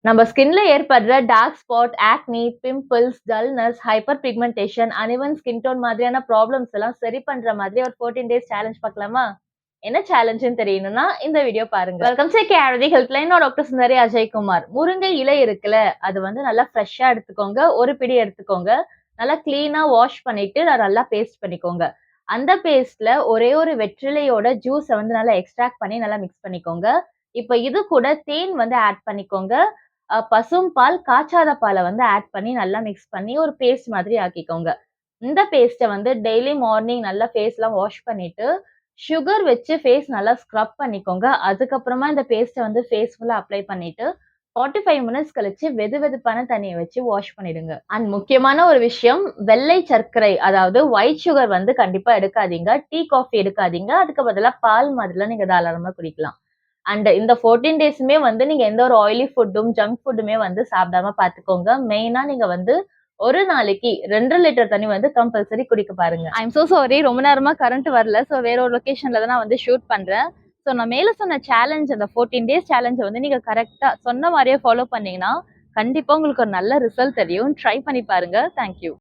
நம்ம ஸ்கின்ல ஏற்படுற dark spot, acne, pimples, dullness, hyper pigmentation, uneven skin tone மாதிரியான ப்ராப்ளம்ஸ் எல்லாம் சரி பண்ற மாதிரி ஒரு 14 டேஸ் சேலஞ்ச் பார்க்கலாமா? என்ன சேலஞ்சுன்னு தெரியணும்னா இந்த வீடியோ பாருங்க. Welcome to KRT helpline. நான் டாக்டர் சுந்தரி அஜய்குமார். முருங்கை இலை இருக்குல்ல, அது வந்து நல்லா ஃப்ரெஷ்ஷா எடுத்துக்கோங்க. ஒரு பிடி எடுத்துக்கோங்க. நல்லா கிளீனா வாஷ் பண்ணிட்டு நல்லா பேஸ்ட் பண்ணிக்கோங்க. அந்த பேஸ்ட்ல ஒரே ஒரு வெற்றிலையோட ஜூஸ வந்து நல்லா எக்ஸ்ட்ராக்ட் பண்ணி நல்லா மிக்ஸ் பண்ணிக்கோங்க. இப்ப இது கூட தேன் வந்து ஆட் பண்ணிக்கோங்க. பசும்பால், காய்ச்சாத பால வந்து ஆட் பண்ணி நல்லா மிக்ஸ் பண்ணி ஒரு பேஸ்ட் மாதிரி ஆக்கிக்கோங்க. இந்த பேஸ்ட்ட வந்து டெய்லி மார்னிங் நல்லா ஃபேஸ்லாம் வாஷ் பண்ணிட்டு, சுகர் வச்சு ஃபேஸ் நல்லா ஸ்க்ரப் பண்ணிக்கோங்க. அதுக்கப்புறமா இந்த பேஸ்ட்ட வந்து ஃபேஸ் ஃபுல்லா அப்ளை பண்ணிட்டு, 45 மினிட்ஸ் கழிச்சு வெதுவெதுப்பான தண்ணிய வச்சு வாஷ் பண்ணிடுங்க. அண்ட் முக்கியமான ஒரு விஷயம், வெள்ளை சர்க்கரை அதாவது ஒயிட் சுகர் வந்து கண்டிப்பா எடுக்காதீங்க. டீ, காஃபி எடுக்காதீங்க. அதுக்கு பதிலா பால் மாதிரிலாம் நீங்க தாராளமா குடிக்கலாம். அண்ட் இந்த 14 டேஸுமே வந்து நீங்க எந்த ஒரு ஆயிலி ஃபுட்டும், ஜங்க் ஃபுட்டுமே வந்து சாப்பிடாம பார்த்துக்கோங்க. மெயினா நீங்க வந்து ஒரு நாளைக்கு 2 லிட்டர் தண்ணி வந்து கம்பல்சரி குடிக்க பாருங்க. ஐ அம் சோ சாரி, ரொம்ப நேரமா கரண்ட் வரல. ஸோ வேற ஒரு லொகேஷன்ல தான் நான் வந்து ஷூட் பண்றேன். ஸோ நான் மேல சொன்ன சேலஞ்ச் அந்த 14 டேஸ் சேலஞ்ச வந்து நீங்க கரெக்ட்டா சொன்ன மாரியே ஃபாலோ பண்ணீங்கன்னா, கண்டிப்பா உங்களுக்கு ஒரு நல்ல ரிசல்ட் தெரியும். ட்ரை பண்ணி பாருங்க. Thank you.